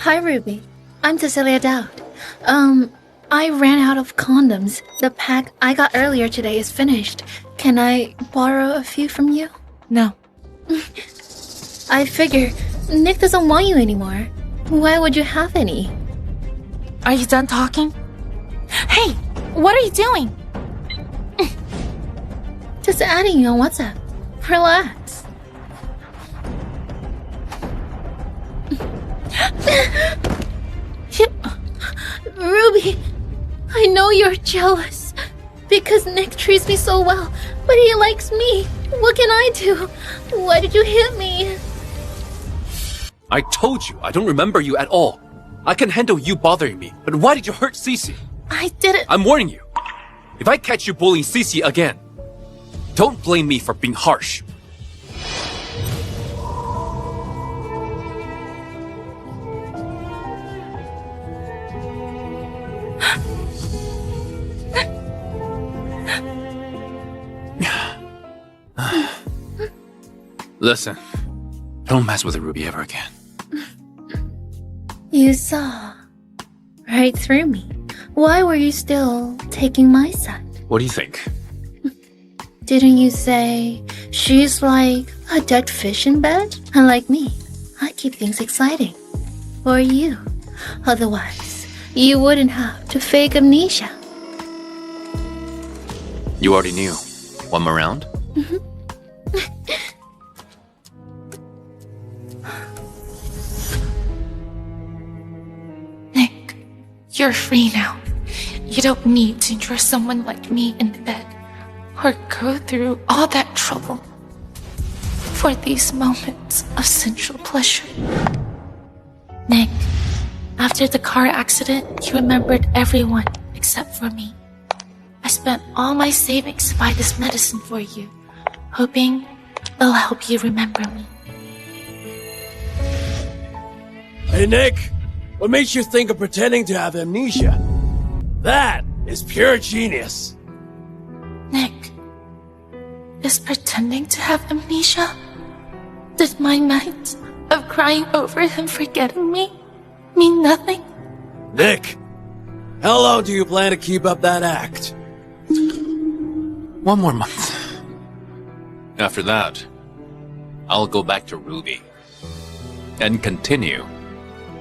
Hi, Ruby. I'm Cecilia Dowd. I ran out of condoms. The pack I got earlier today is finished. Can I borrow a few from you? No. I figure Nick doesn't want you anymore. Why would you have any? Are you done talking? Hey, what are you doing? Just adding you on WhatsApp. Relax. Ruby, I know you're jealous because Nick treats me so well, but he likes me. What can I do? Why did you hit me? I told you, I don't remember you at all. I can handle you bothering me, but why did you hurt Cece? I didn't. I'm warning you. If I catch you bullying Cece again, don't blame me for being harsh. Listen, don't mess with Ruby ever again. You saw right through me. Why were you still taking my side? What do you think? Didn't you say she's like a dead fish in bed? Unlike me, I keep things exciting. For you. Otherwise, you wouldn't have to fake amnesia. You already knew. One more round? Nick, you're free now. You don't need to endure someone like me in bed or go through all that trouble for these moments of sensual pleasure. Nick, after the car accident, you remembered everyone except for me. I spent all my savings to buy this medicine for you, hoping it'll help you remember me. Hey, Nick, what makes you think of pretending to have amnesia? That is pure genius. Nick, is pretending to have amnesia? Did my night of crying over him forgetting me mean nothing? Nick, how long do you plan to keep up that act? 1 more month. After that, I'll go back to Ruby and continue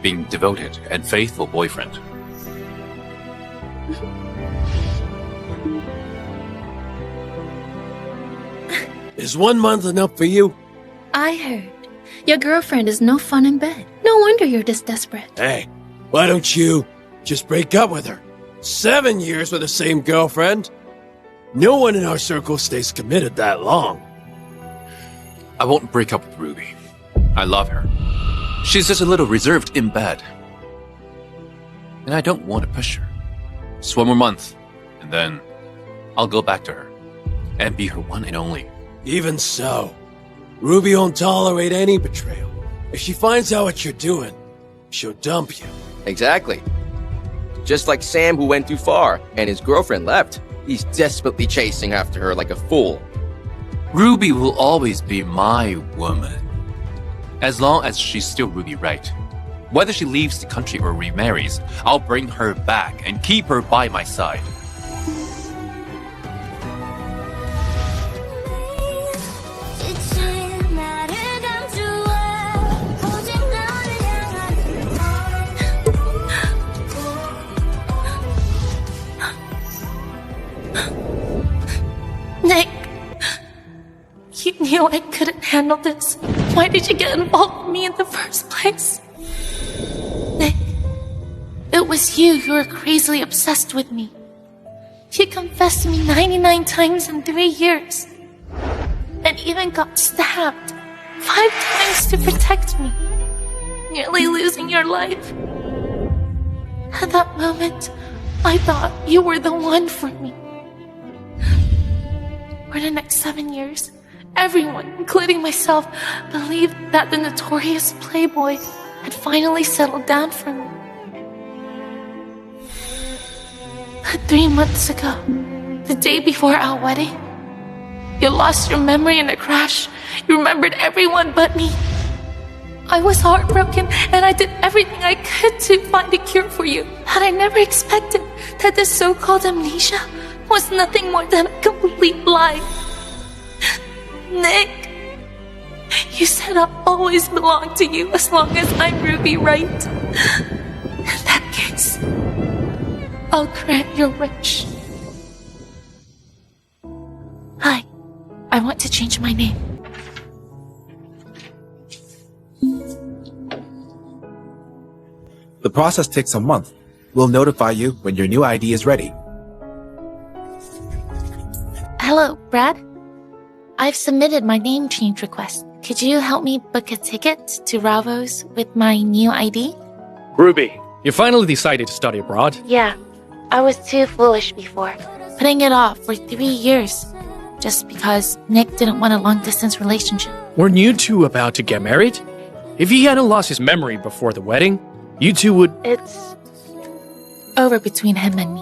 being devoted and faithful boyfriend. Is 1 month enough for you? I heard your girlfriend is no fun in bed. No wonder you're this desperate. Hey, why don't you just break up with her? 7 years with the same girlfriend? No one in our circle stays committed that long. I won't break up with Ruby. I love her. She's just a little reserved in bed. And I don't want to push her. Just 1 more month, and then I'll go back to her and be her one and only. Even so, Ruby won't tolerate any betrayal. If she finds out what you're doing, she'll dump you. Exactly. Just like Sam, who went too far, and his girlfriend left. He's desperately chasing after her like a fool. Ruby will always be my woman. As long as she's still Ruby Wright. Whether she leaves the country or remarries, I'll bring her back and keep her by my side. Nick, you knew I couldn't handle this. Why did you get involved with me in the first place? Nick, it was you who were crazily obsessed with me. You confessed to me 99 times in 3 years. And even got stabbed 5 times to protect me, nearly losing your life. At that moment, I thought you were the one for me. For the next 7 years, everyone, including myself, believed that the notorious playboy had finally settled down for me. But 3 months ago, the day before our wedding, you lost your memory in a crash. You remembered everyone but me. I was heartbroken, and I did everything I could to find a cure for you. Had I never expected that this so-called amnesia was nothing more than a complete lie. Nick, you said I'll always belong to you as long as I'm Ruby Wright. In that case, I'll grant your wish. Hi, I want to change my name. The process takes a month. We'll notify you when your new ID is ready. Hello, Brad. I've submitted my name change request. Could you help me book a ticket to Ravos with my new ID? Ruby, you finally decided to study abroad? Yeah, I was too foolish before, putting it off for 3 years, just because Nick didn't want a long-distance relationship. Weren't you two about to get married? If he hadn't lost his memory before the wedding, you two would... It's over between him and me.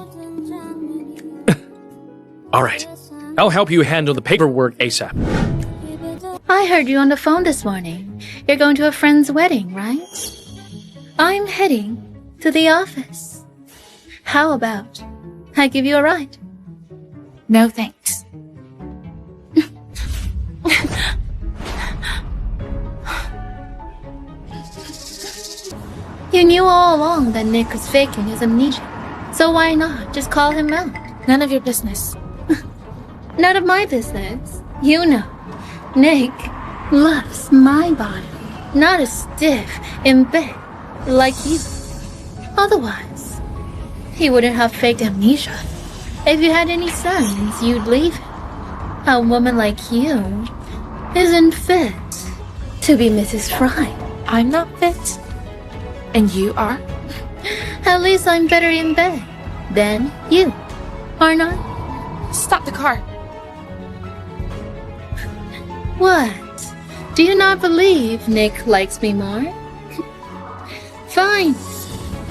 Alright, I'll help you handle the paperwork ASAP. I heard you on the phone this morning. You're going to a friend's wedding, right? I'm heading to the office. How about I give you a ride? No thanks. You knew all along that Nick was faking his amnesia. So why not just call him out? None of your business. None of my business. You know, Nick loves my body, not a stiff in bed like you. Otherwise, he wouldn't have faked amnesia. If you had any sense, you'd leave him. A woman like you isn't fit to be Mrs. Frye. I'm not fit. And you are? At least I'm better in bed than you, aren't I? Stop the car. What? Do you not believe Nick likes me more? Fine.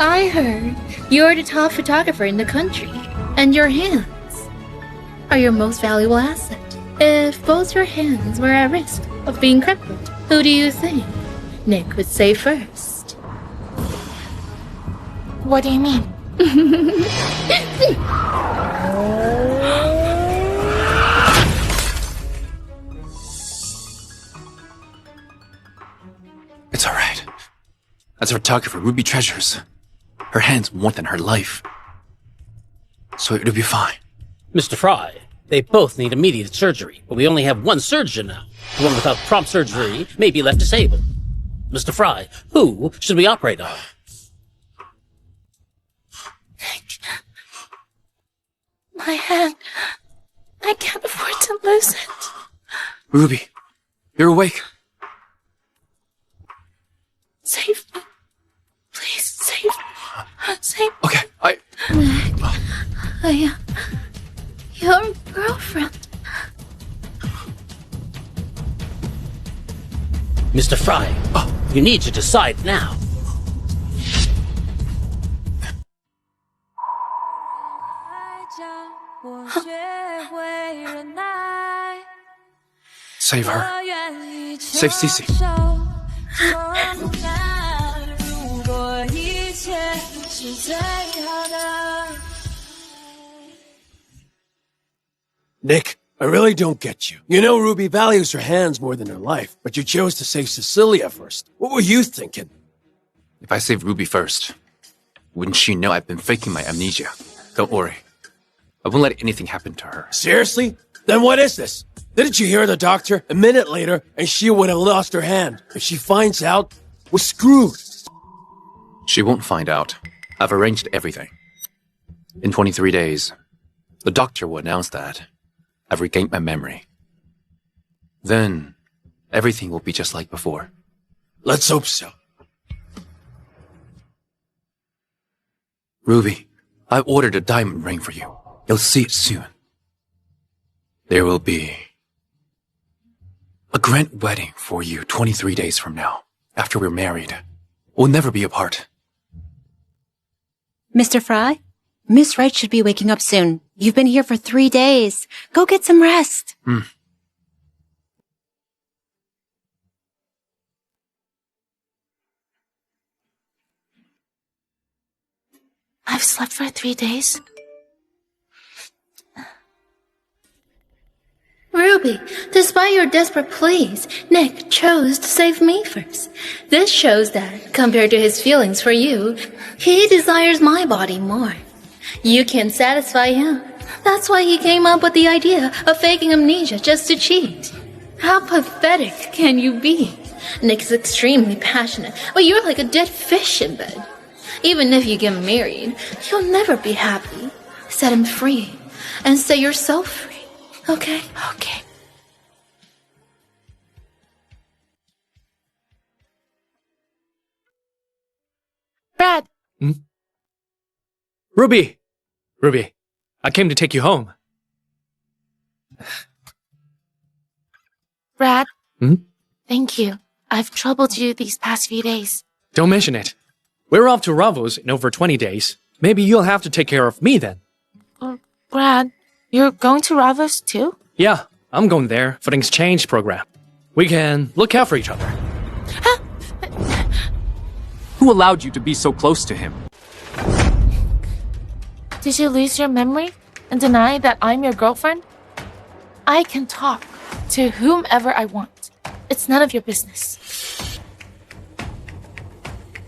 I heard you're the top photographer in the country, and your hands are your most valuable asset. If both your hands were at risk of being crippled, who do you think Nick would say first? What do you mean? It's alright. As a photographer, Ruby treasures her hands more than her life. So it'll be fine. Mr. Frye, they both need immediate surgery, but we only have one surgeon now. The one without prompt surgery may be left disabled. Mr. Frye, who should we operate on? My hand. I can't afford to lose it. Ruby, you're awake. Save me. Please, save me. Save me. Okay, I am your girlfriend. Mr. Frye, you need to decide now. save her. Save Cece. Nick, I really don't get you. You know Ruby values her hands more than her life, but you chose to save Cecilia first. What were you thinking? If I save Ruby first, wouldn't she know I've been faking my amnesia? Don't worry. I won't let anything happen to her. Seriously? Then what is this? Didn't you hear the doctor? A minute later, and she would have lost her hand. If she finds out, we're screwed. She won't find out. I've arranged everything. In 23 days, the doctor will announce that I've regained my memory. Then, everything will be just like before. Let's hope so. Ruby, I've ordered a diamond ring for you. You'll see it soon. There will be a grand wedding for you 23 days from now. After we're married, we'll never be apart. Mr. Frye, Miss Wright should be waking up soon. You've been here for 3 days. Go get some rest. I've slept for 3 days. Ruby, despite your desperate pleas, Nick chose to save me first. This shows that, compared to his feelings for you, he desires my body more. You can satisfy him. That's why he came up with the idea of faking amnesia just to cheat. How pathetic can you be? Nick is extremely passionate, but you're like a dead fish in bed. Even if you get married, you'll never be happy. Set him free, and set yourself free. Okay? Okay. Brad, Ruby! Ruby, I came to take you home. Brad. Hmm? Thank you. I've troubled you these past few days. Don't mention it. We're off to Ravos in over 20 days. Maybe you'll have to take care of me then. Brad, you're going to Ravos too? Yeah, I'm going there for an exchange program. We can look out for each other. Who allowed you to be so close to him? Did you lose your memory and deny that I'm your girlfriend? I can talk to whomever I want. It's none of your business.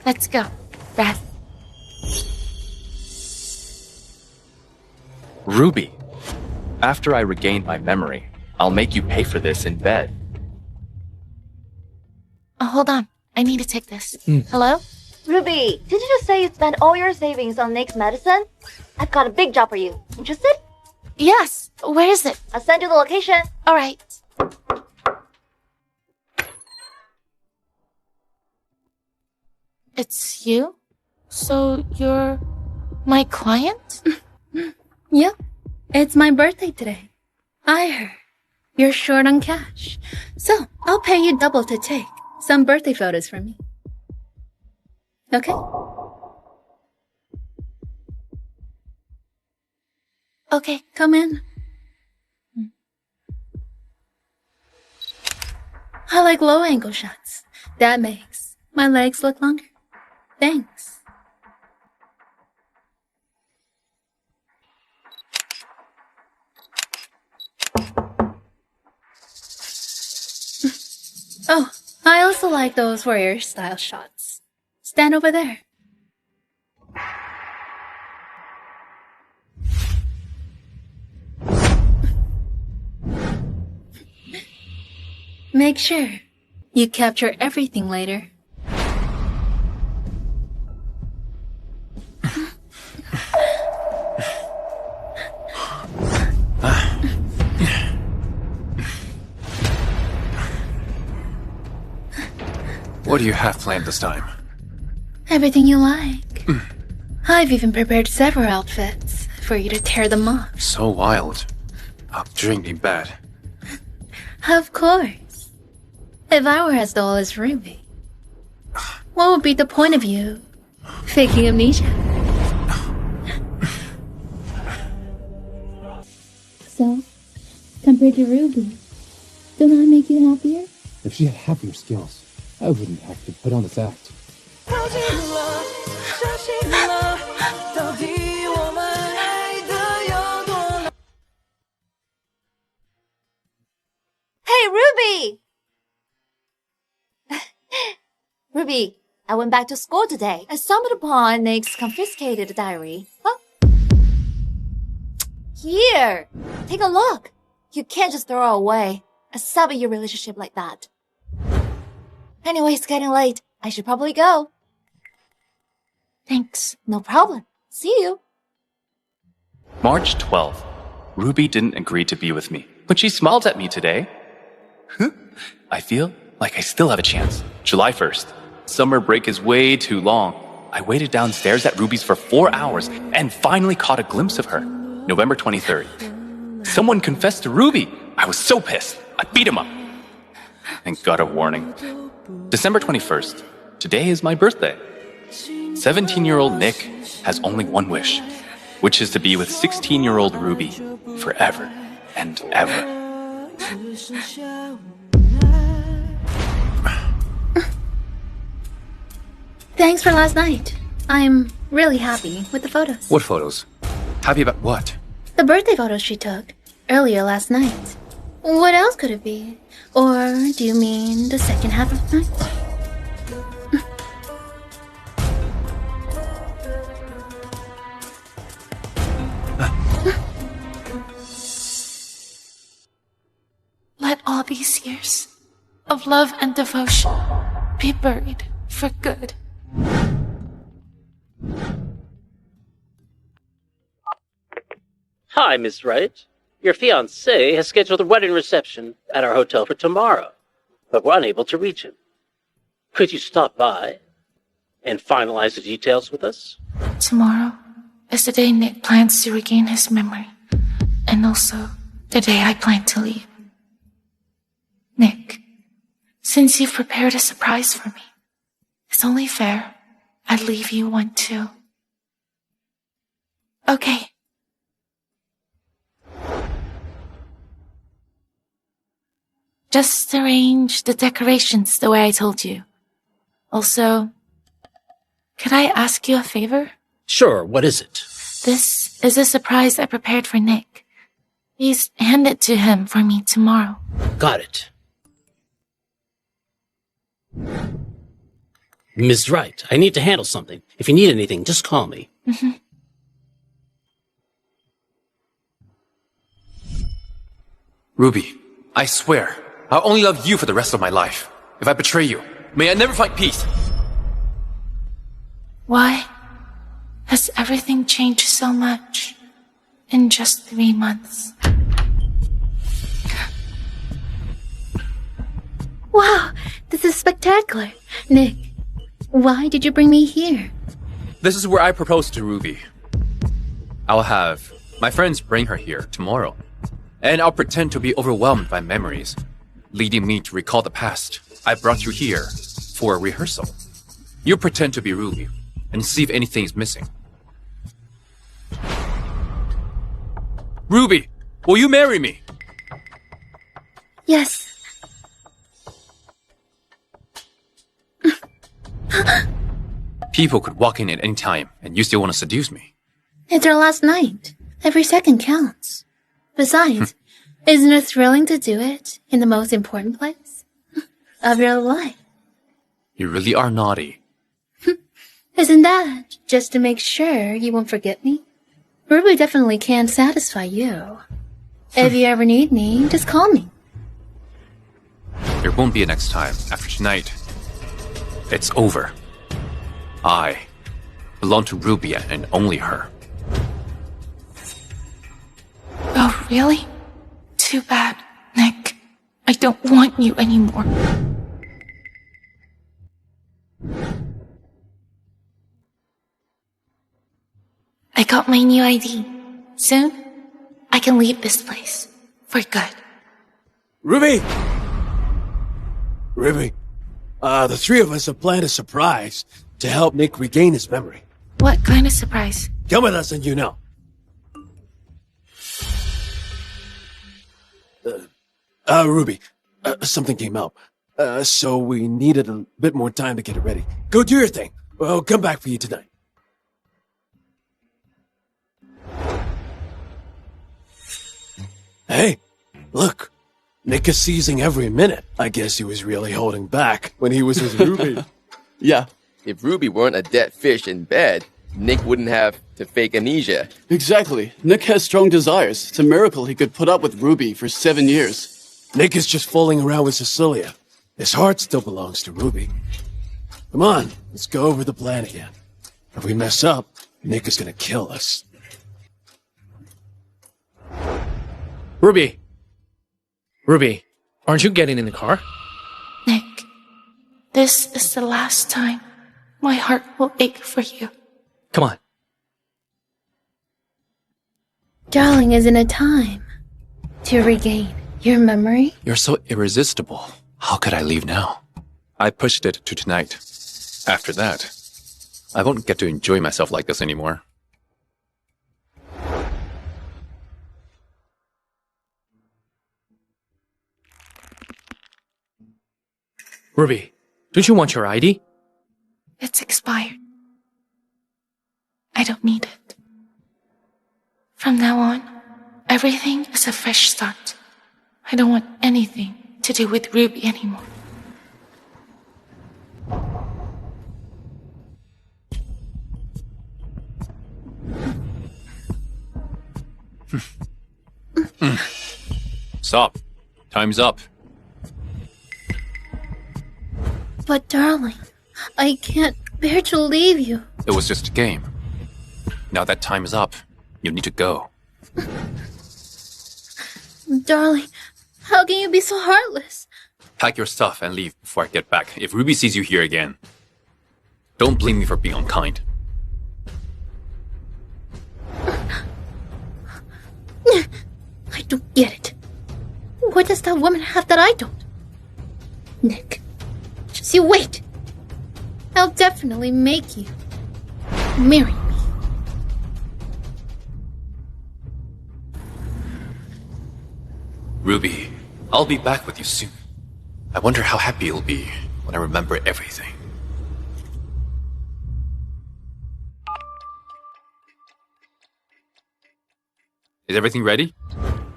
Let's go, Brad. Ruby, after I regain my memory, I'll make you pay for this in bed. Hold on. I need to take this. Hello? Ruby, did you just say you spent all your savings on Nick's medicine? I've got a big job for you. Interested? Yes. Where is it? I'll send you the location. All right. It's you? So you're my client? Yep. It's my birthday today. I heard you're short on cash. So, I'll pay you double to take some birthday photos for me. Okay? Okay. Come in. I like low-angle shots. That makes my legs look longer. Thanks. Oh, I also like those warrior-style shots. Stand over there. Make sure you capture everything later. What do you have planned this time? Everything you like. I've even prepared several outfits for you to tear them off. So wild. I'll drink me bad. Of course. If I were as dull as Ruby, what would be the point of you faking amnesia? So, compared to Ruby, don't I make you happier? If she had half your skills, I wouldn't have to put on this act. Hey, Ruby! Ruby, I went back to school today. I stumbled upon Nick's confiscated diary. Huh? Here! Take a look. You can't just throw it away. I savage your relationship like that. Anyway, it's getting late. I should probably go. Thanks. No problem. See you. March 12th. Ruby didn't agree to be with me, but she smiled at me today. I feel like I still have a chance. July 1st. Summer break is way too long. I waited downstairs at Ruby's for 4 hours and finally caught a glimpse of her. November 23rd. Someone confessed to Ruby. I was so pissed. I beat him up and got a warning. December 21st. Today is my birthday. 17-year-old Nick has only one wish, which is to be with 16-year-old Ruby forever and ever. Thanks for last night. I'm really happy with the photos. What photos? Happy about what? The birthday photos she took earlier last night. What else could it be? Or do you mean the second half of the night? Let all these years of love and devotion be buried for good. Hi, Miss Wright. Your fiancé has scheduled a wedding reception at our hotel for tomorrow, but we're unable to reach him. Could you stop by and finalize the details with us? Tomorrow is the day Nick plans to regain his memory, and also the day I plan to leave. Nick, since you've prepared a surprise for me, it's only fair I'd leave you one too. Okay. Just arrange the decorations the way I told you. Also, could I ask you a favor? Sure, what is it? This is a surprise I prepared for Nick. Please hand it to him for me tomorrow. Got it. Ms. Wright, I need to handle something. If you need anything, just call me. Mm-hmm. Ruby, I swear, I'll only love you for the rest of my life. If I betray you, may I never find peace. Why has everything changed so much in just 3 months? Wow, this is spectacular. Nick, why did you bring me here? This is where I proposed to Ruby. I'll have my friends bring her here tomorrow, and I'll pretend to be overwhelmed by memories, leading me to recall the past. I brought you here for a rehearsal. You pretend to be Ruby and see if anything's missing. Ruby, will you marry me? Yes. People could walk in at any time, and you still want to seduce me. It's our last night. Every second counts. Besides, isn't it thrilling to do it in the most important place of your life? You really are naughty. Isn't that just to make sure you won't forget me? Ruby definitely can satisfy you. If you ever need me, just call me. There won't be a next time. After tonight, it's over. I belong to Ruby and only her. Oh, really? Too bad, Nick. I don't want you anymore. I got my new ID. Soon, I can leave this place. For good. Ruby! Ruby, the three of us have planned a surprise to help Nick regain his memory. What kind of surprise? Come with us and you know. Ruby, something came up. So we needed a bit more time to get it ready. Go do your thing. We'll come back for you tonight. Hey, look. Nick is seizing every minute. I guess he was really holding back when he was with Ruby. Yeah. If Ruby weren't a dead fish in bed, Nick wouldn't have to fake amnesia. Exactly. Nick has strong desires. It's a miracle he could put up with Ruby for 7 years. Nick is just fooling around with Cecilia. His heart still belongs to Ruby. Come on, let's go over the plan again. If we mess up, Nick is gonna kill us. Ruby, aren't you getting in the car? Nick, this is the last time my heart will ache for you. Come on. Darling, isn't it time to regain your memory? You're so irresistible. How could I leave now? I pushed it to tonight. After that, I won't get to enjoy myself like this anymore. Ruby, don't you want your ID? It's expired. I don't need it. From now on, everything is a fresh start. I don't want anything to do with Ruby anymore. Stop. Time's up. But darling, I can't bear to leave you. It was just a game. Now that time is up, you need to go. Darling, how can you be so heartless? Pack your stuff and leave before I get back. If Ruby sees you here again, don't blame me for being unkind. I don't get it. What does that woman have that I don't? Nick, just you wait. I'll definitely make you marry me. Ruby, I'll be back with you soon. I wonder how happy you'll be when I remember everything. Is everything ready?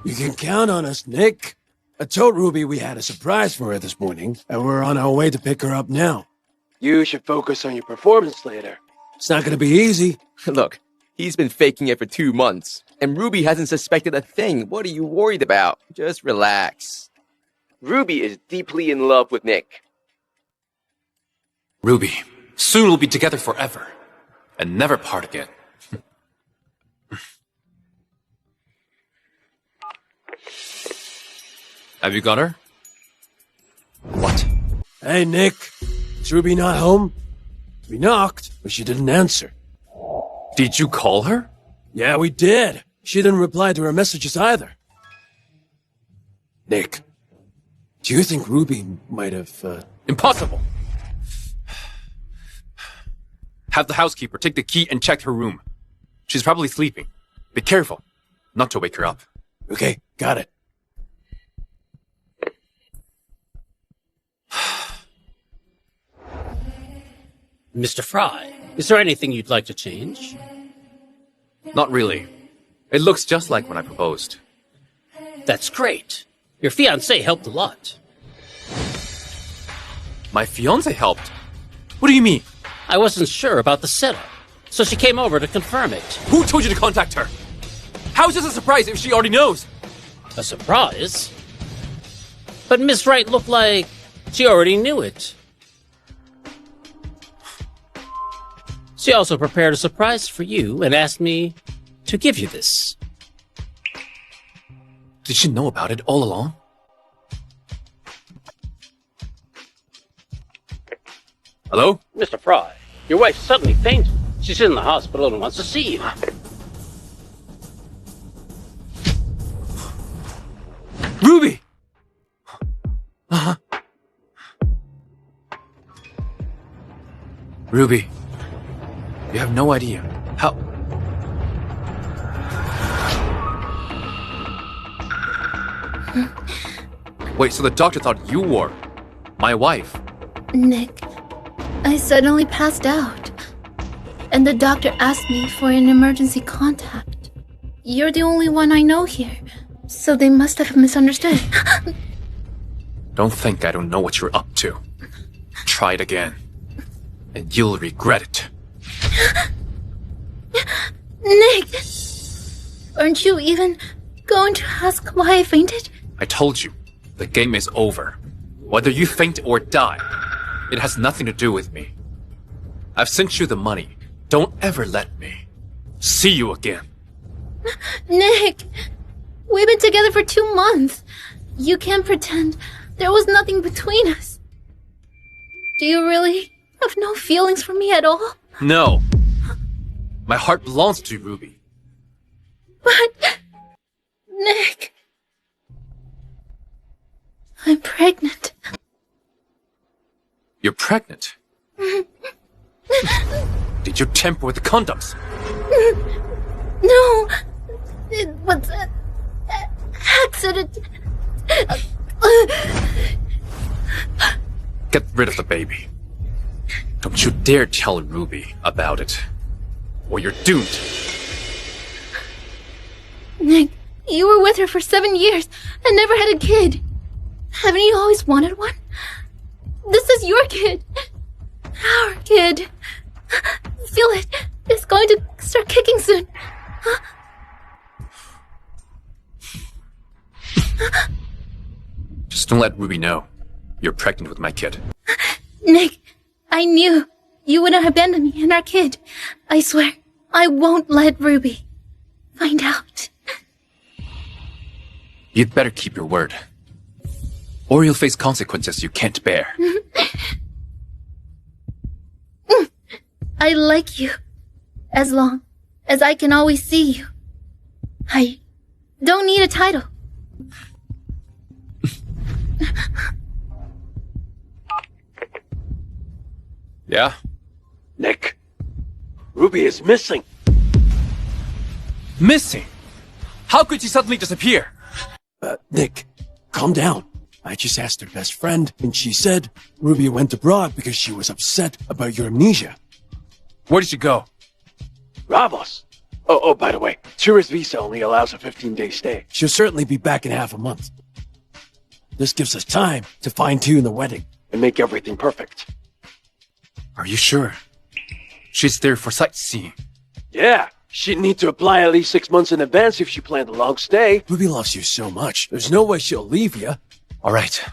You can count on us, Nick. I told Ruby we had a surprise for her this morning, and we're on our way to pick her up now. You should focus on your performance later. It's not gonna be easy. Look, he's been faking it for 2 months, and Ruby hasn't suspected a thing. What are you worried about? Just relax. Ruby is deeply in love with Nick. Ruby, soon we'll be together forever, and never part again. Have you got her? What? Hey, Nick. Is Ruby not home? We knocked, but she didn't answer. Did you call her? Yeah, we did. She didn't reply to our messages either. Nick, do you think Ruby might have, Impossible! Have the housekeeper take the key and check her room. She's probably sleeping. Be careful not to wake her up. Okay, got it. Mr. Frye, is there anything you'd like to change? Not really. It looks just like when I proposed. That's great. Your fiancée helped a lot. My fiancé helped? What do you mean? I wasn't sure about the setup, so she came over to confirm it. Who told you to contact her? How is this a surprise if she already knows? A surprise? But Miss Wright looked like she already knew it. She also prepared a surprise for you and asked me to give you this. Did she know about it all along? Hello? Mr. Frye, your wife suddenly fainted. She's in the hospital and wants to see you. Ruby! Ruby, you have no idea how... Wait, so the doctor thought you were my wife? Nick, I suddenly passed out. And the doctor asked me for an emergency contact. You're the only one I know here, so they must have misunderstood. Don't think I don't know what you're up to. Try it again, and you'll regret it. Nick! Aren't you even going to ask why I fainted? I told you, the game is over. Whether you faint or die, it has nothing to do with me. I've sent you the money. Don't ever let me see you again. Nick! We've been together for 2 months. You can't pretend there was nothing between us. Do you really have no feelings for me at all? No. My heart belongs to you, Ruby. But... Nick... I'm pregnant. You're pregnant? Did you tamper with the condoms? No, it was an accident. Get rid of the baby. Don't you dare tell Ruby about it. or you're doomed. Nick, you were with her for 7 years and never had a kid. Haven't you always wanted one? This is your kid. Our kid. Feel it. It's going to start kicking soon. Just don't let Ruby know you're pregnant with my kid. Nick, I knew you wouldn't abandon me and our kid. I swear, I won't let Ruby find out. You'd better keep your word, or you'll face consequences you can't bear. I like you, as long as I can always see you. I don't need a title. Yeah? Nick, Ruby is missing. Missing? How could she suddenly disappear? Nick, calm down. I just asked her best friend, and she said Ruby went abroad because she was upset about your amnesia. Where did she go? Bravos. Oh, by the way, tourist visa only allows a 15-day stay. She'll certainly be back in half a month. This gives us time to fine-tune the wedding and make everything perfect. Are you sure? She's there for sightseeing. Yeah, she'd need to apply at least 6 months in advance if she planned a long stay. Ruby loves you so much. There's no way she'll leave you. All right.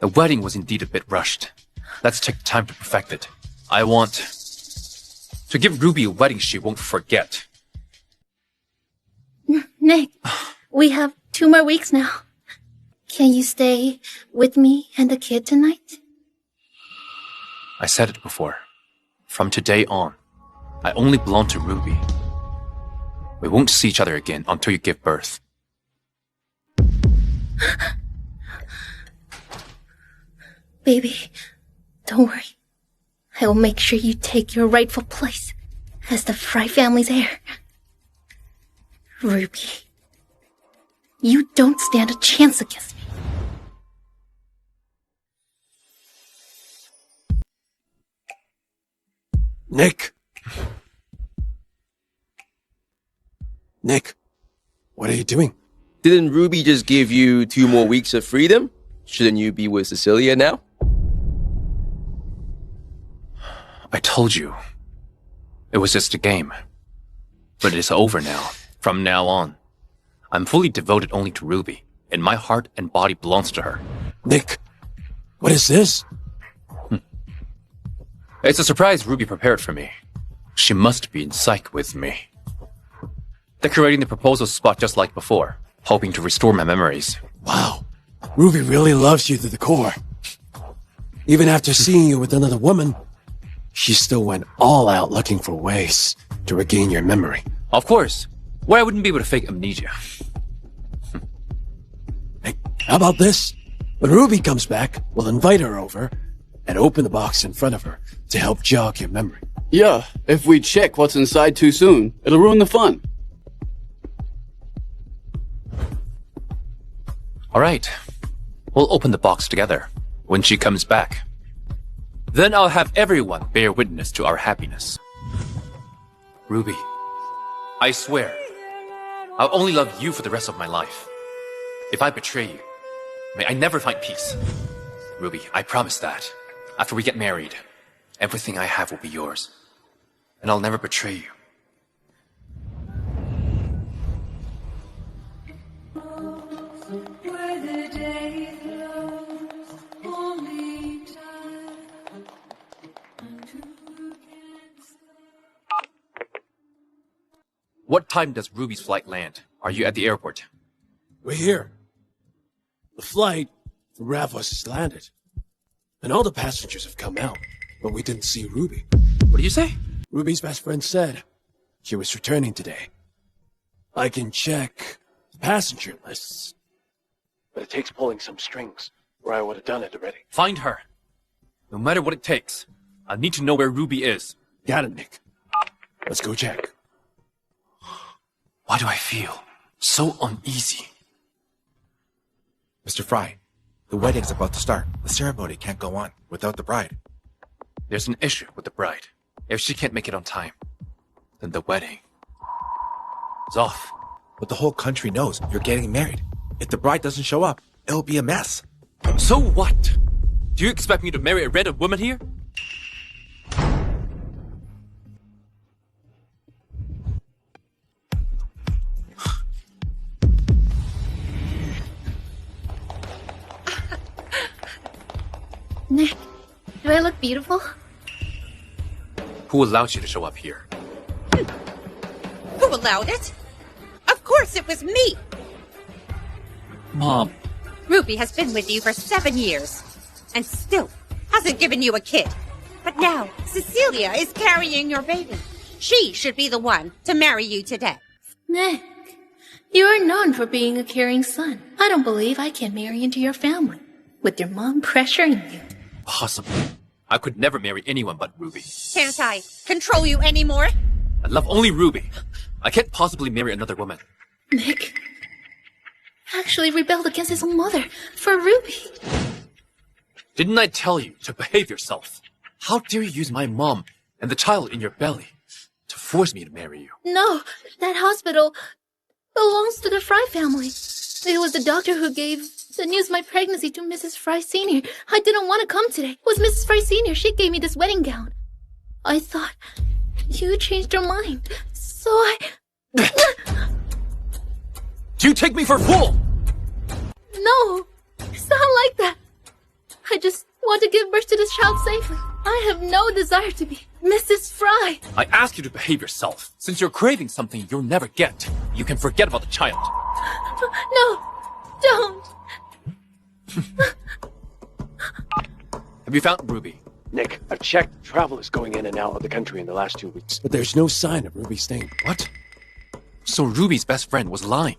The wedding was indeed a bit rushed. Let's take time to perfect it. I want to give Ruby a wedding she won't forget. Nick, we have 2 more weeks now. Can you stay with me and the kid tonight? I said it before. From today on, I only belong to Ruby. We won't see each other again until you give birth. Baby, don't worry. I will make sure you take your rightful place as the Frye family's heir. Ruby, you don't stand a chance against me. Nick! Nick, what are you doing? Didn't Ruby just give you 2 more weeks of freedom? Shouldn't you be with Cecilia now? I told you. It was just a game. But it's over now. From now on, I'm fully devoted only to Ruby, and my heart and body belongs to her. Nick, what is this? It's a surprise Ruby prepared for me. She must be in psych with me. Decorating the proposal spot just like before, hoping to restore my memories. Wow, Ruby really loves you to the core. Even after seeing you with another woman, she still went all out looking for ways to regain your memory. Of course. Why I wouldn't be able to fake amnesia. Hey, how about this? When Ruby comes back, we'll invite her over and open the box in front of her to help jog your memory. Yeah, if we check what's inside too soon, it'll ruin the fun. All right. We'll open the box together when she comes back. Then I'll have everyone bear witness to our happiness. Ruby, I swear, I'll only love you for the rest of my life. If I betray you, may I never find peace. Ruby, I promise that. After we get married, everything I have will be yours. And I'll never betray you. What time does Ruby's flight land? Are you at the airport? We're here. The flight from Ravos has landed. And all the passengers have come out, but we didn't see Ruby. What do you say? Ruby's best friend said she was returning today. I can check the passenger lists, but it takes pulling some strings, or I would have done it already. Find her. No matter what it takes, I need to know where Ruby is. Got it, Nick. Let's go check. Why do I feel so uneasy? Mr. Frye, the wedding's about to start. The ceremony can't go on without the bride. There's an issue with the bride. If she can't make it on time, then the wedding is off. But the whole country knows you're getting married. If the bride doesn't show up, it'll be a mess. So what? Do you expect me to marry a random woman here? Nick, do I look beautiful? Who allowed you to show up here? Who allowed it? Of course it was me! Mom. Ruby has been with you for 7 years, and still hasn't given you a kid. But now, Cecilia is carrying your baby. She should be the one to marry you today. Nick, you are known for being a caring son. I don't believe I can marry into your family, with your mom pressuring you. Possible. I could never marry anyone but Ruby. Can't I control you anymore? I love only Ruby. I can't possibly marry another woman. Nick actually rebelled against his own mother for Ruby. Didn't I tell you to behave yourself? How dare you use my mom and the child in your belly to force me to marry you? No, that hospital belongs to the Frye family. It was the doctor who gave the news of my pregnancy to Mrs. Frye Sr. I didn't want to come today. It was Mrs. Frye Sr. She gave me this wedding gown. I thought you changed your mind, so I... Do you take me for a fool? No, it's not like that. I just want to give birth to this child safely. I have no desire to be Mrs. Frye. I ask you to behave yourself. Since you're craving something you'll never get, you can forget about the child. No, don't. Have you found Ruby? Nick, I've checked. Travel is going in and out of the country in the last 2 weeks, but there's no sign of Ruby staying. What? So Ruby's best friend was lying.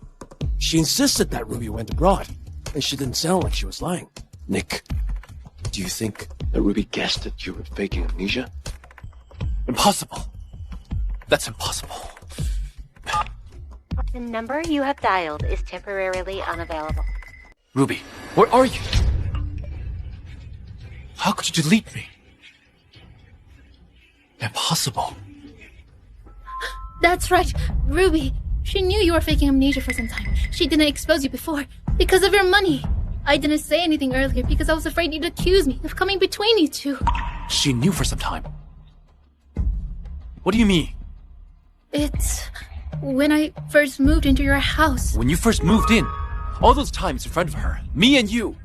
She insisted that Ruby went abroad, and she didn't sound like she was lying. Nick, do you think that Ruby guessed that you were faking amnesia? Impossible. That's impossible. The number you have dialed is temporarily unavailable. Ruby, where are you? How could you delete me? Impossible. That's right, Ruby. She knew you were faking amnesia for some time. She didn't expose you before because of your money. I didn't say anything earlier because I was afraid you'd accuse me of coming between you two. She knew for some time. What do you mean? It's when I first moved into your house. When you first moved in, all those times in front of her, me and you.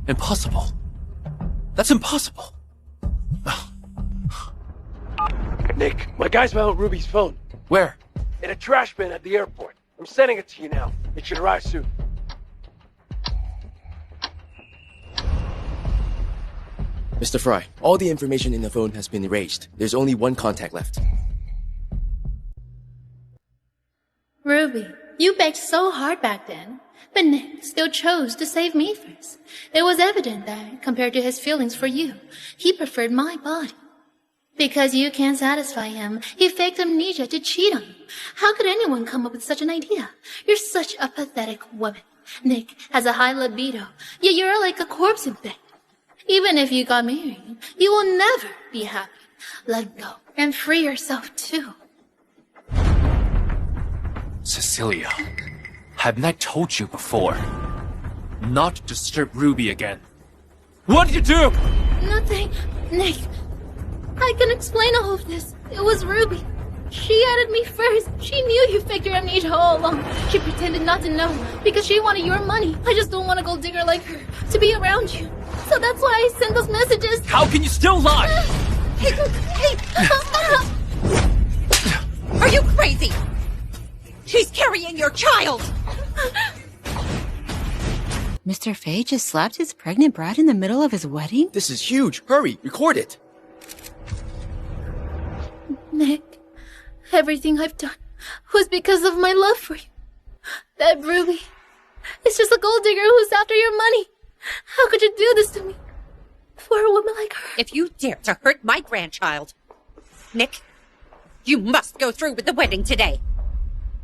Impossible. That's impossible. Nick, my guys found Ruby's phone. Where? In a trash bin at the airport. I'm sending it to you now. It should arrive soon. Mr. Frye, all the information in the phone has been erased. There's only one contact left. Ruby, you begged so hard back then, but Nick still chose to save me first. It was evident that, compared to his feelings for you, he preferred my body. Because you can't satisfy him, he faked amnesia to cheat on you. How could anyone come up with such an idea? You're such a pathetic woman. Nick has a high libido, yet you're like a corpse in bed. Even if you got married, you will never be happy. Let go and free yourself too. Cecilia, haven't I told you before? Not to disturb Ruby again. What did you do? Nothing, Nick. I can explain all of this. It was Ruby. She added me first. She knew you faked your amnesia all along. She pretended not to know because she wanted your money. I just don't want a gold digger like her to be around you. So that's why I sent those messages. How can you still lie? Hey! Are you crazy? She's carrying your child! Mr. Frye just slapped his pregnant bride in the middle of his wedding? This is huge. Hurry, record it. Nick, everything I've done was because of my love for you. That Ruby is just a gold digger who's after your money. How could you do this to me? For a woman like her. If you dare to hurt my grandchild, Nick, you must go through with the wedding today.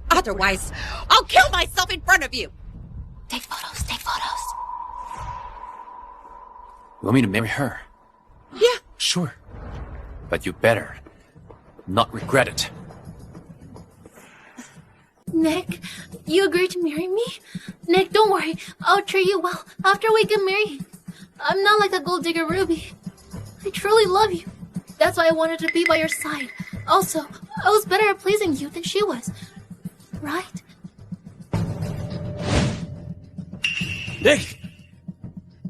Otherwise, I'll kill myself in front of you. Take photos, take photos. You want me to marry her? Yeah. Sure. But you better not regret it. Nick, you agreed to marry me? Nick, don't worry. I'll treat you well after we get married. I'm not like a gold digger, Ruby. I truly love you. That's why I wanted to be by your side. Also, I was better at pleasing you than she was. Right? Nick!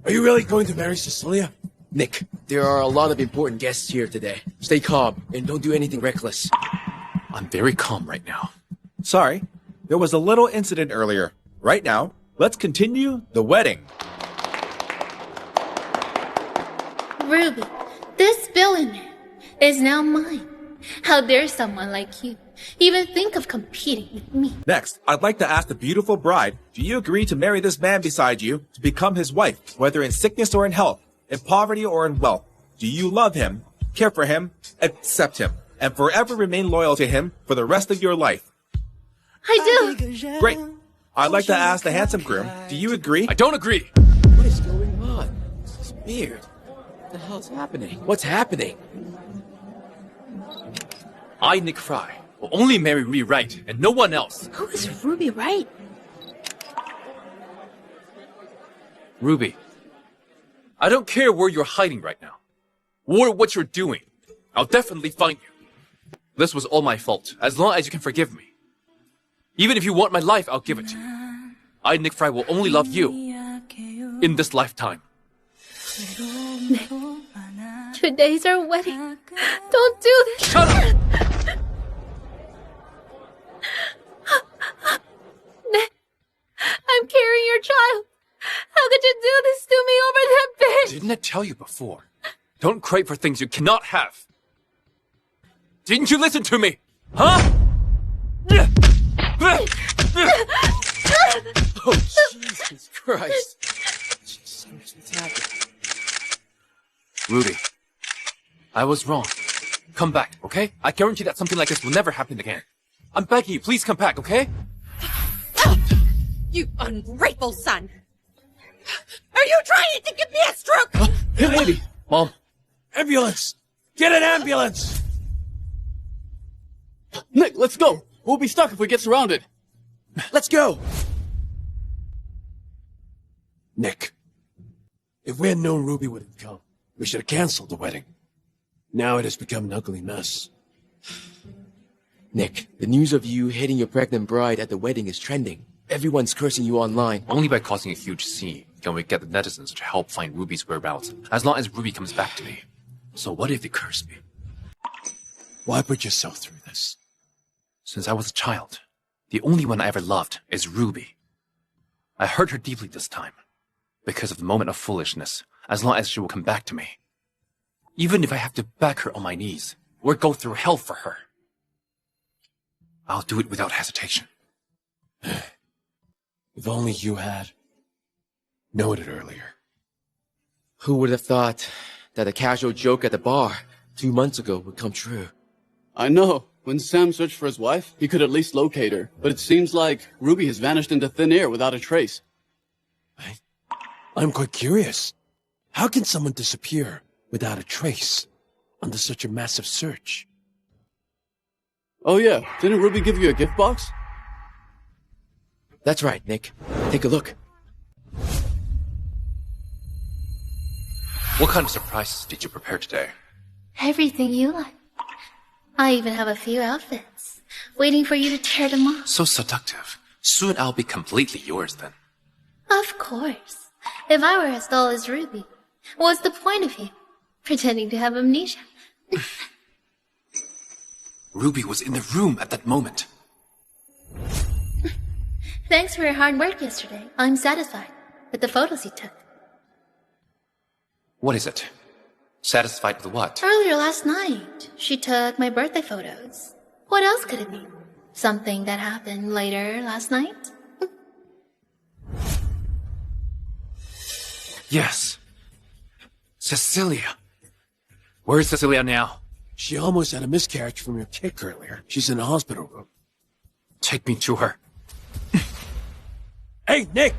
Are you really going to marry Cecilia? Nick, there are a lot of important guests here today. Stay calm and don't do anything reckless. I'm very calm right now. Sorry, there was a little incident earlier. Right now, let's continue the wedding. Ruby, this billionaire is now mine. How dare someone like you even think of competing with me? Next, I'd like to ask the beautiful bride, do you agree to marry this man beside you to become his wife, whether in sickness or in health, in poverty or in wealth? Do you love him, care for him, accept him, and forever remain loyal to him for the rest of your life? I do. Great. I'd like to ask the handsome groom, do you agree? I don't agree. What is going on? This is weird. What the hell's happening? What's happening? I, Nick Frye, will only marry Ruby Wright and no one else. Who is Ruby Wright? Ruby, I don't care where you're hiding right now, or what you're doing. I'll definitely find you. This was all my fault, as long as you can forgive me. Even if you want my life, I'll give it to you. I, Nick Frye, will only love you in this lifetime. Nick, today's our wedding. Don't do this. Shut up! Nick, I'm carrying your child. How could you do this to me over that bed? Didn't I tell you before? Don't crave for things you cannot have. Didn't you listen to me? Huh? Oh, Jesus Christ. Jesus, what's happening? Ruby, I was wrong. Come back, okay? I guarantee that something like this will never happen again. I'm begging you, please come back, okay? You ungrateful son! Are you trying to give me a stroke? Hey, lady! Mom. Ambulance! Get an ambulance! Nick, let's go. We'll be stuck if we get surrounded. Let's go! Nick, if we had known Ruby would have come, we should have canceled the wedding. Now it has become an ugly mess. Nick, the news of you hitting your pregnant bride at the wedding is trending. Everyone's cursing you online. Only by causing a huge scene can we get the netizens to help find Ruby's whereabouts, as long as Ruby comes back to me. So what if they curse me? Why put yourself through this? Since I was a child, the only one I ever loved is Ruby. I hurt her deeply this time, because of the moment of foolishness, as long as she will come back to me. Even if I have to beg her on my knees, or go through hell for her, I'll do it without hesitation. If only you had noted earlier. Who would have thought that a casual joke at the bar 2 months ago would come true? I know. When Sam searched for his wife, he could at least locate her. But it seems like Ruby has vanished into thin air without a trace. I'm quite curious. How can someone disappear without a trace under such a massive search? Oh yeah, didn't Ruby give you a gift box? That's right, Nick. Take a look. What kind of surprises did you prepare today? Everything you like. I even have a few outfits, waiting for you to tear them off. So seductive. Soon I'll be completely yours then. Of course. If I were as dull as Ruby, what's the point of you? Pretending to have amnesia. Ruby was in the room at that moment. Thanks for your hard work yesterday. I'm satisfied with the photos you took. What is it? Satisfied with what? Earlier last night, she took my birthday photos. What else could it be? Something that happened later last night? Yes. Cecilia. Where's Cecilia now? She almost had a miscarriage from your kick earlier. She's in the hospital room. Take me to her. Hey, Nick!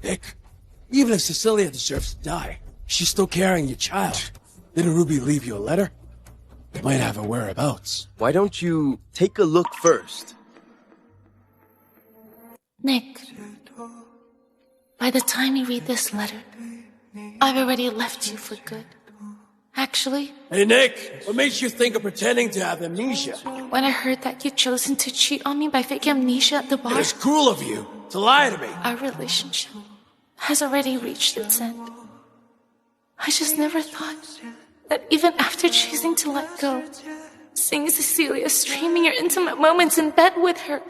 Nick, even if Cecilia deserves to die, she's still carrying your child. Didn't Ruby leave you a letter? Might have her whereabouts. Why don't you take a look first? Nick, by the time you read this letter, I've already left you for good. Actually, Hey, Nick, what makes you think of pretending to have amnesia? when I heard that you'd chosen to cheat on me by faking amnesia at the bar, It was cruel of you to lie to me. our relationship has already reached its end. I just never thought that even after choosing to let go, seeing Cecilia streaming your intimate moments in bed with her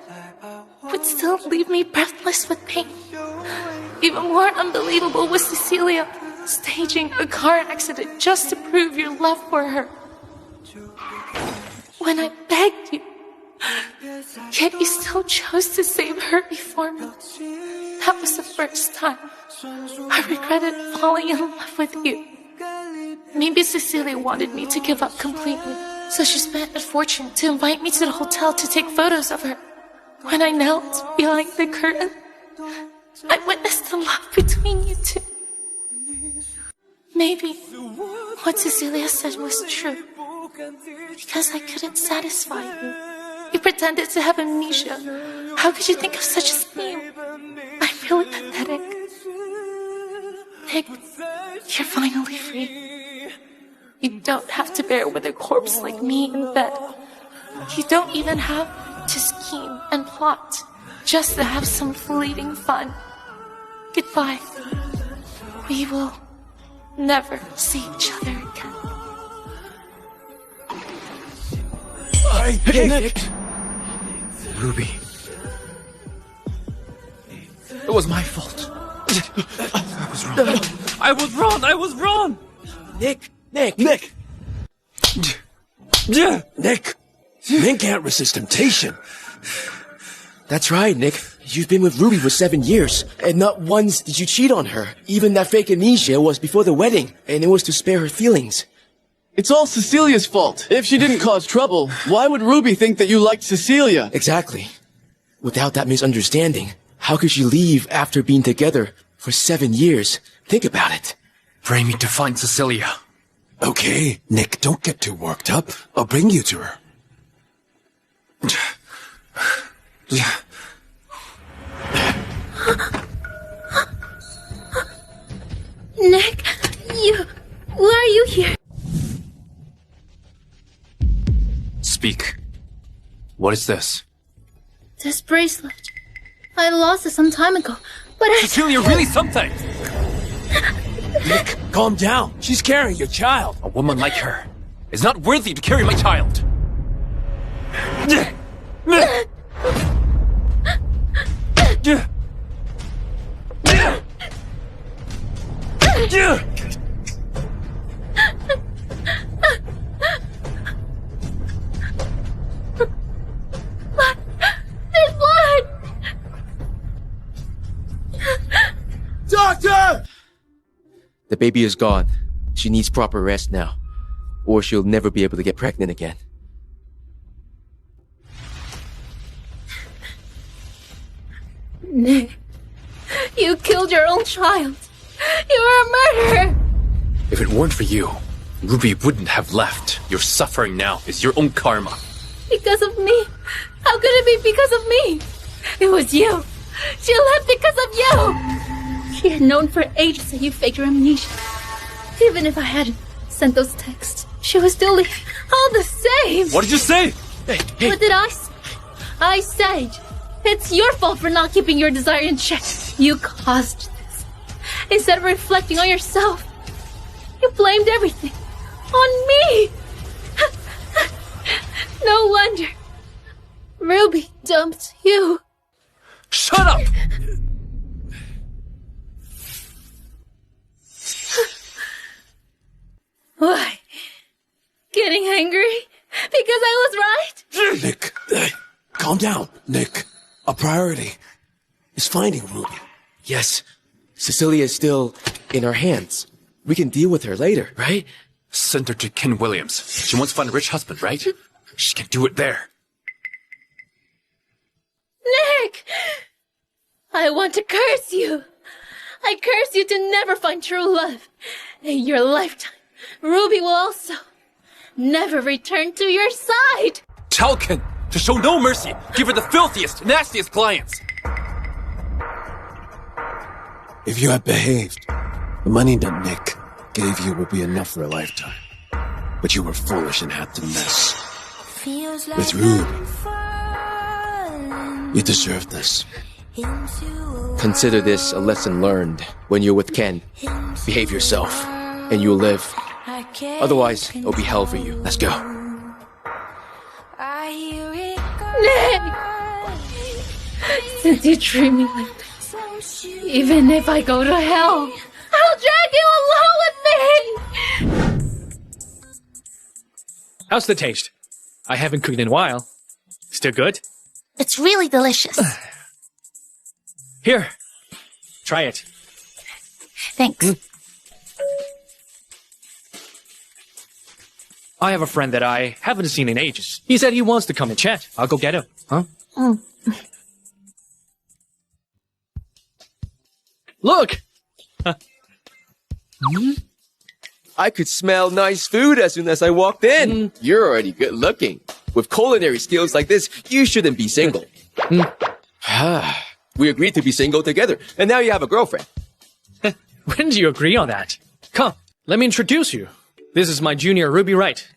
would still leave me breathless with pain. Even more unbelievable was Cecilia staging a car accident just to prove your love for her. When I begged you, yet you still chose to save her before me. That was the first time I regretted falling in love with you. Maybe Cecilia wanted me to give up completely, so she spent a fortune to invite me to the hotel to take photos of her. When I knelt behind the curtain, I witnessed the love between you two. Maybe what Cecilia said was true, because I couldn't satisfy you. You pretended to have amnesia. How could you think of such a scheme? I'm really pathetic. Nick, you're finally free. You don't have to bear with a corpse like me in bed. You don't even have to scheme and plot just to have some fleeting fun. Goodbye. We will never see each other again. Hey, Nick! Ruby. It was my fault. I was wrong. I was wrong. Nick! Nick! Men can't resist temptation. That's right, Nick. You've been with Ruby for 7 years, and not once did you cheat on her. Even that fake amnesia was before the wedding, and it was to spare her feelings. It's all Cecilia's fault. If she didn't cause trouble, why would Ruby think that you liked Cecilia? Exactly. Without that misunderstanding, how could she leave after being together for 7 years? Think about it. Pray me to find Cecilia. Okay, Nick, don't get too worked up. I'll bring you to her. Nick, why are you here? Speak. What is this? This bracelet. I lost it some time ago, but Cecilia, really something! Nick, calm down. She's carrying your child. A woman like her is not worthy to carry my child. there's blood! Doctor! The baby is gone. She needs proper rest now, or she'll never be able to get pregnant again. Nick, you killed your own child. You were a murderer. If it weren't for you, Ruby wouldn't have left. Your suffering now is your own karma. Because of me? How could it be because of me? It was you. She left because of you. She had known for ages that you faked your amnesia. Even if I hadn't sent those texts, she was still leaving. All the same. What did you say? What did I say? I said, it's your fault for not keeping your desire in check. You caused this. Instead of reflecting on yourself, you blamed everything on me. No wonder Ruby dumped you. Shut up! Why? Getting angry? Because I was right? Nick, calm down. Nick, a priority is finding Ruby. Yes, Cecilia is still in our hands. We can deal with her later, right? Send her to Ken Williams. She wants to find a rich husband, right? She can do it there. Nick! I want to curse you. I curse you to never find true love. In your lifetime, Ruby will also never return to your side. Tell Ken to show no mercy. Give her the filthiest, nastiest clients. If you had behaved, the money that Nick gave you would be enough for a lifetime. But you were foolish and had to mess with Ruby. You deserve this. Consider this a lesson learned. When you're with Ken, behave yourself, and you'll live. Otherwise, it'll be hell for you. Let's go. Nick! Since you treat me like this, even if I go to hell, I'll drag you along with me! How's the taste? I haven't cooked in a while. Still good? It's really delicious. Here, try it. Thanks. I have a friend that I haven't seen in ages. He said he wants to come and chat. I'll go get him. Huh? Look! I could smell nice food as soon as I walked in. You're already good looking. With culinary skills like this, you shouldn't be single. We agreed to be single together, and now you have a girlfriend. When did you agree on that? Come, let me introduce you. This is my junior, Ruby Wright.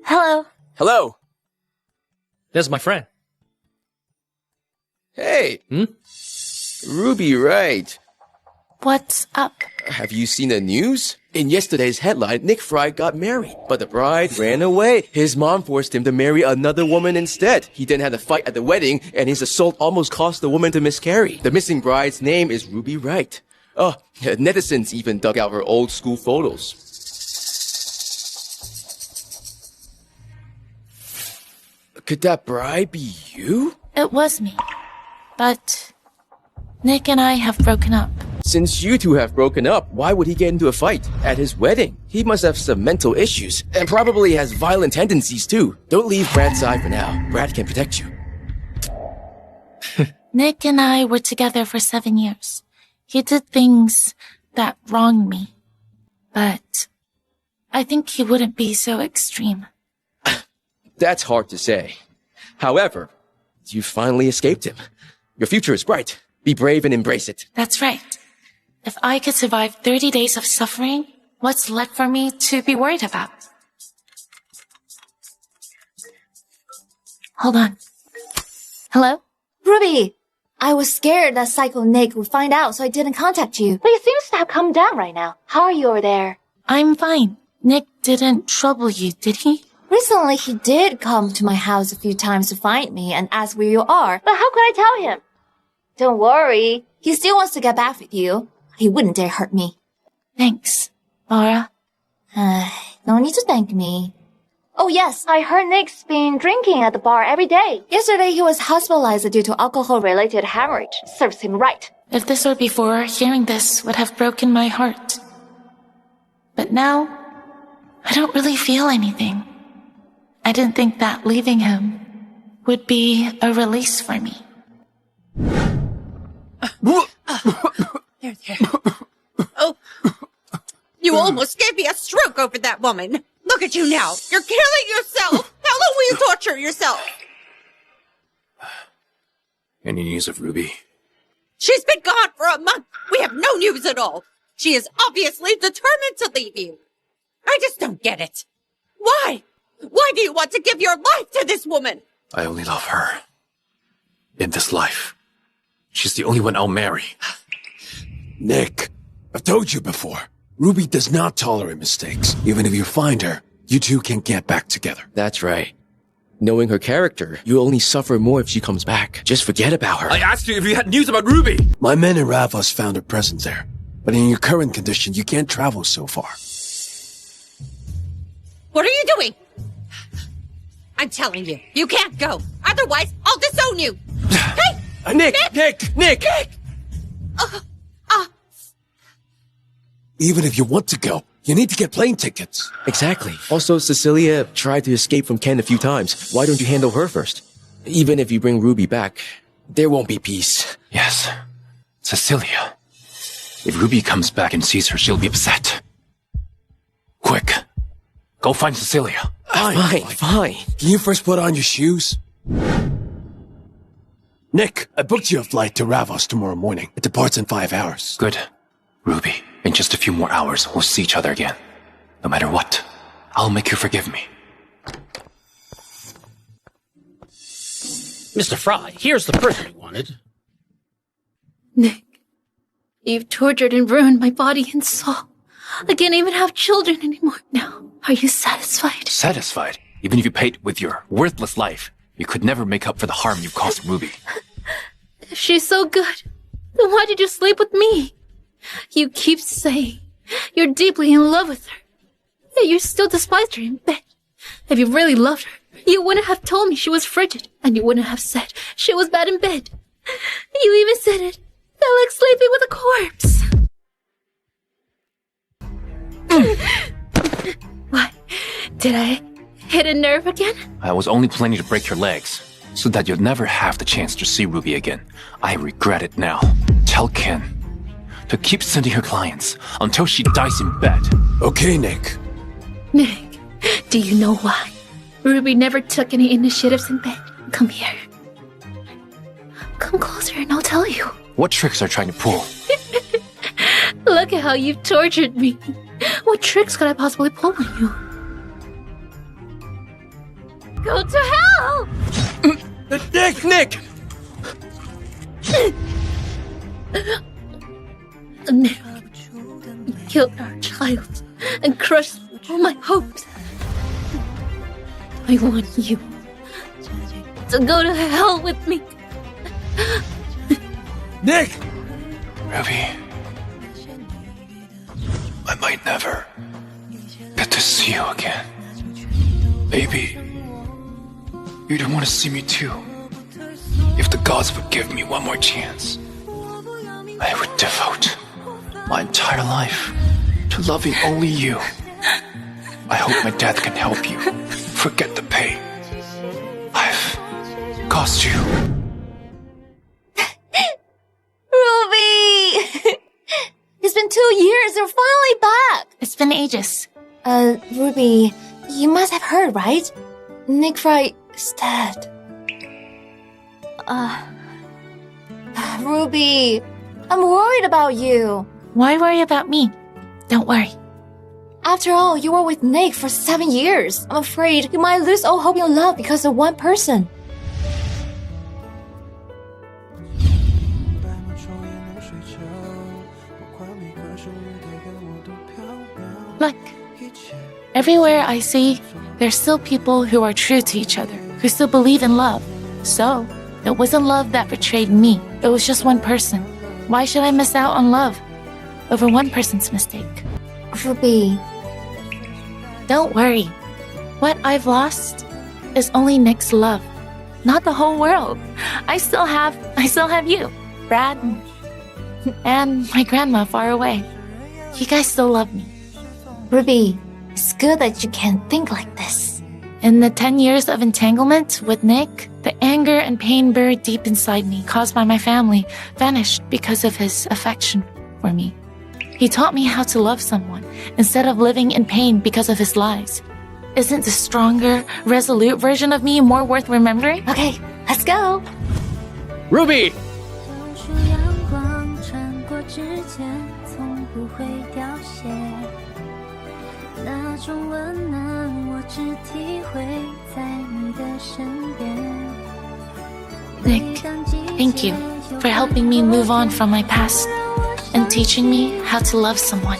Hello. Hello. That's my friend. Hey. Ruby Wright. What's up? Have you seen the news? In yesterday's headline, Nick Frye got married, but the bride ran away. His mom forced him to marry another woman instead. He then had a fight at the wedding, and his assault almost caused the woman to miscarry. The missing bride's name is Ruby Wright. Oh, netizens even dug out her old school photos. Could that bride be you? It was me. But Nick and I have broken up. Since you two have broken up, why would he get into a fight at his wedding? He must have some mental issues, and probably has violent tendencies too. Don't leave Brad's side for now. Brad can protect you. Nick and I were together for 7 years. He did things that wronged me. But I think he wouldn't be so extreme. That's hard to say. However, you finally escaped him. Your future is bright. Be brave and embrace it. That's right. If I could survive 30 days of suffering, what's left for me to be worried about? Hold on. Hello? Ruby! I was scared that Psycho Nick would find out, so I didn't contact you. But he seems to have calmed down right now. How are you over there? I'm fine. Nick didn't trouble you, did he? Recently, he did come to my house a few times to find me and ask where you are. But how could I tell him? Don't worry. He still wants to get back with you. He wouldn't dare hurt me. Thanks, Laura. No need to thank me. Oh yes, I heard Nick's been drinking at the bar every day. Yesterday, he was hospitalized due to alcohol-related hemorrhage. Serves him right. If this were before, hearing this would have broken my heart. But now, I don't really feel anything. I didn't think that leaving him would be a release for me. There. Oh, you almost gave me a stroke over that woman. Look at you now. You're killing yourself. How long will you torture yourself? Any news of Ruby? She's been gone for a month. We have no news at all. She is obviously determined to leave you. I just don't get it. Why? Why do you want to give your life to this woman? I only love her. In this life. She's the only one I'll marry. Nick, I've told you before. Ruby does not tolerate mistakes. Even if you find her, you two can get back together. That's right. Knowing her character, you'll only suffer more if she comes back. Just forget about her. I asked you if you had news about Ruby! My men in Ravos found her presence there. But in your current condition, you can't travel so far. What are you doing? I'm telling you, you can't go. Otherwise, I'll disown you. Hey! Nick! Even if you want to go, you need to get plane tickets. Exactly. Also, Cecilia tried to escape from Ken a few times. Why don't you handle her first? Even if you bring Ruby back, there won't be peace. Yes. Cecilia. If Ruby comes back and sees her, she'll be upset. Quick. Go find Cecilia. Fine. Can you first put on your shoes? Nick, I booked you a flight to Ravos tomorrow morning. It departs in 5 hours. Good. Ruby, in just a few more hours, we'll see each other again. No matter what, I'll make you forgive me. Mr. Frye, here's the person you wanted. Nick, you've tortured and ruined my body and soul. I can't even have children anymore now. Are you satisfied? Satisfied? Even if you paid with your worthless life, you could never make up for the harm you caused Ruby. If she's so good, then why did you sleep with me? You keep saying you're deeply in love with her, yet you still despised her in bed. If you really loved her, you wouldn't have told me she was frigid, and you wouldn't have said she was bad in bed. You even said it felt like sleeping with a corpse. What? Did I hit a nerve again? I was only planning to break your legs, so that you'd never have the chance to see Ruby again. I regret it now. Tell Ken to keep sending her clients until she dies in bed. Okay, Nick. Nick, do you know why? Ruby never took any initiatives in bed. Come here. Come closer and I'll tell you. What tricks are you trying to pull? Look at how you've tortured me. What tricks could I possibly pull on you? Go to hell! Nick! Nick, you killed our child and crushed all my hopes. I want you to go to hell with me. Nick! Ruby, I might never get to see you again. Maybe you don't want to see me too. If the gods would give me one more chance, I would devote my entire life to loving only you. I hope my death can help you forget the pain I've caused you. Ruby! It's been 2 years. You're finally back. It's been ages. Ruby, you must have heard, right? Nick Frye is dead. Ruby, I'm worried about you. Why worry about me? Don't worry. After all, you were with Nick for 7 years. I'm afraid you might lose all hope in love because of one person. Look, everywhere I see, there's still people who are true to each other, who still believe in love. So, it wasn't love that betrayed me. It was just one person. Why should I miss out on love over one person's mistake? Ruby. Don't worry. What I've lost is only Nick's love, not the whole world. I still have you, Brad, and my grandma far away. You guys still love me. Ruby, it's good that you can think like this. In the 10 years of entanglement with Nick, the anger and pain buried deep inside me, caused by my family, vanished because of his affection for me. He taught me how to love someone instead of living in pain because of his lies. Isn't the stronger, resolute version of me more worth remembering? Okay, let's go. Ruby! Nick, thank you for helping me move on from my past and teaching me how to love someone.